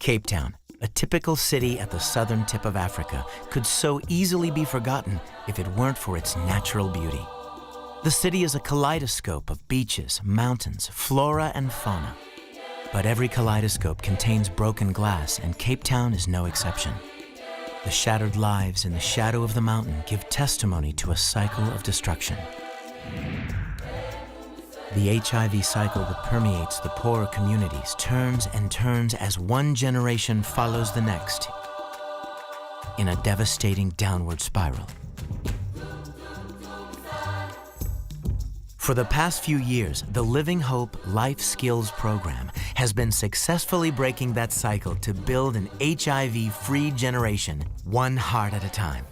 Cape Town, a typical city at the southern tip of Africa, could so easily be forgotten if it weren't for its natural beauty. The city is a kaleidoscope of beaches, mountains, flora, and fauna. But every kaleidoscope contains broken glass, and Cape Town is no exception. The shattered lives in the shadow of the mountain give testimony to a cycle of destruction. The HIV cycle that permeates the poorer communities turns and turns as one generation follows the next in a devastating downward spiral. For the past few years, the Living Hope Life Skills program has been successfully breaking that cycle to build an HIV-free generation, one heart at a time.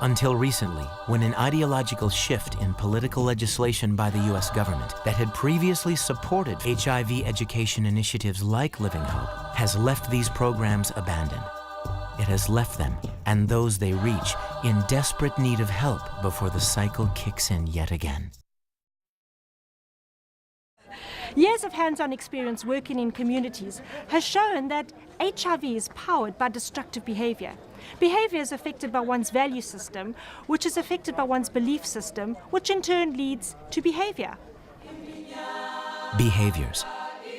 Until recently, when an ideological shift in political legislation by the US government that had previously supported HIV education initiatives like Living Hope has left these programs abandoned. It has left them, and those they reach, in desperate need of help before the cycle kicks in yet again. Years of hands-on experience working in communities has shown that HIV is powered by destructive behavior. Behavior is affected by one's value system, which is affected by one's belief system, which in turn leads to behavior. Behaviors.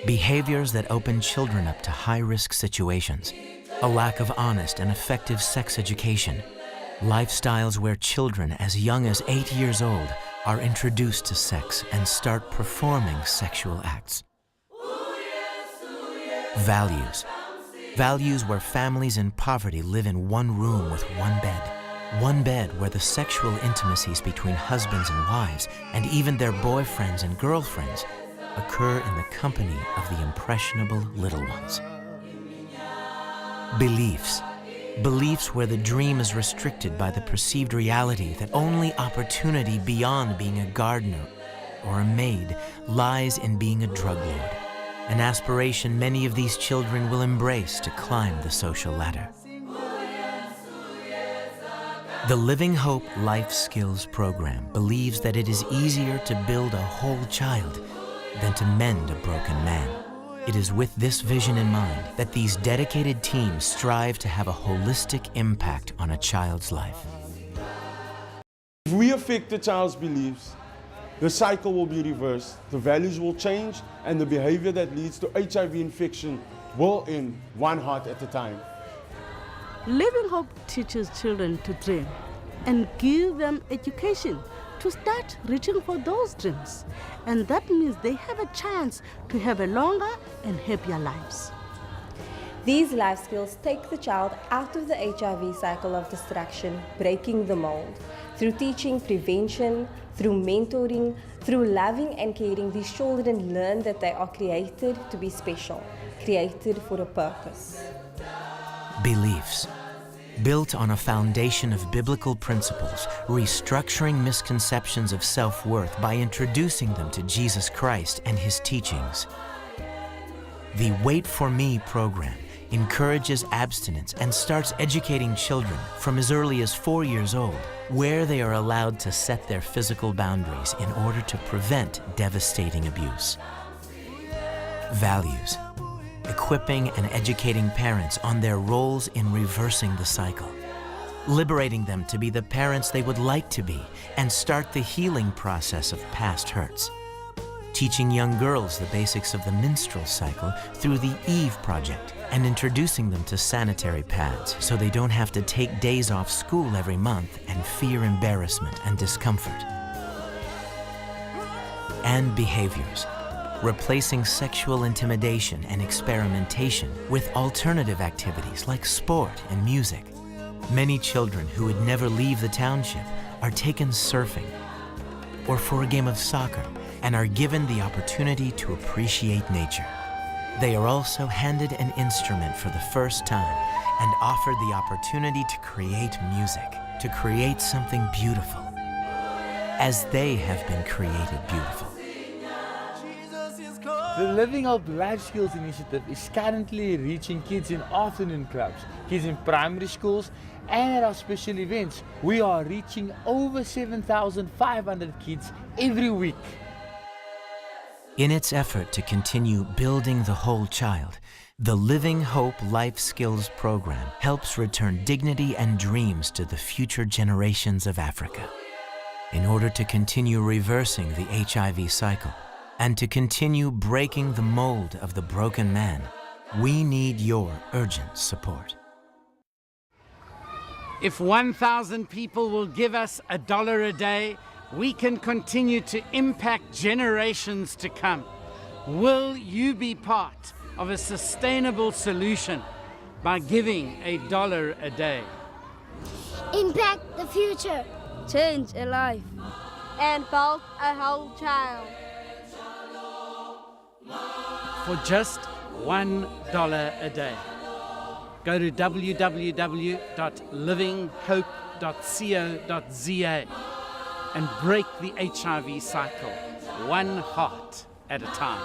Behaviors that open children up to high-risk situations. A lack of honest and effective sex education. Lifestyles where children as young as 8 years old are introduced to sex and start performing sexual acts. Values. Values where families in poverty live in one room with one bed. One bed where the sexual intimacies between husbands and wives, and even their boyfriends and girlfriends, occur in the company of the impressionable little ones. Beliefs. Beliefs where the dream is restricted by the perceived reality that only opportunity beyond being a gardener or a maid lies in being a drug lord, an aspiration many of these children will embrace to climb the social ladder. The Living Hope Life Skills program believes that it is easier to build a whole child than to mend a broken man. It is with this vision in mind that these dedicated teams strive to have a holistic impact on a child's life. If we affect the child's beliefs, the cycle will be reversed, the values will change, and the behavior that leads to HIV infection will end one heart at a time. Living Hope teaches children to dream and give them education to start reaching for those dreams. And that means they have a chance to have a longer and happier lives. These life skills take the child out of the HIV cycle of destruction, breaking the mold. Through teaching prevention, through mentoring, through loving and caring, these children learn that they are created to be special, created for a purpose. Beliefs. Built on a foundation of biblical principles, restructuring misconceptions of self-worth by introducing them to Jesus Christ and His teachings. The Wait For Me program encourages abstinence and starts educating children from as early as 4 years old, where they are allowed to set their physical boundaries in order to prevent devastating abuse. Values. Equipping and educating parents on their roles in reversing the cycle, liberating them to be the parents they would like to be and start the healing process of past hurts, teaching young girls the basics of the menstrual cycle through the Eve Project and introducing them to sanitary pads so they don't have to take days off school every month and fear embarrassment and discomfort. And behaviors. Replacing sexual intimidation and experimentation with alternative activities like sport and music. Many children who would never leave the township are taken surfing or for a game of soccer and are given the opportunity to appreciate nature. They are also handed an instrument for the first time and offered the opportunity to create music, to create something beautiful, as they have been created beautiful. The Living Hope Life Skills Initiative is currently reaching kids in afternoon clubs, kids in primary schools, and at our special events. We are reaching over 7,500 kids every week. In its effort to continue building the whole child, The Living Hope Life Skills Program helps return dignity and dreams to the future generations of Africa. In order to continue reversing the HIV cycle and to continue breaking the mold of the broken man, we need your urgent support. If 1,000 people will give us $1 a day, we can continue to impact generations to come. Will you be part of a sustainable solution by giving $1 a day? Impact the future. Change a life. And help a whole child. For just $1 a day. Go to www.livinghope.co.za and break the HIV cycle, one heart at a time.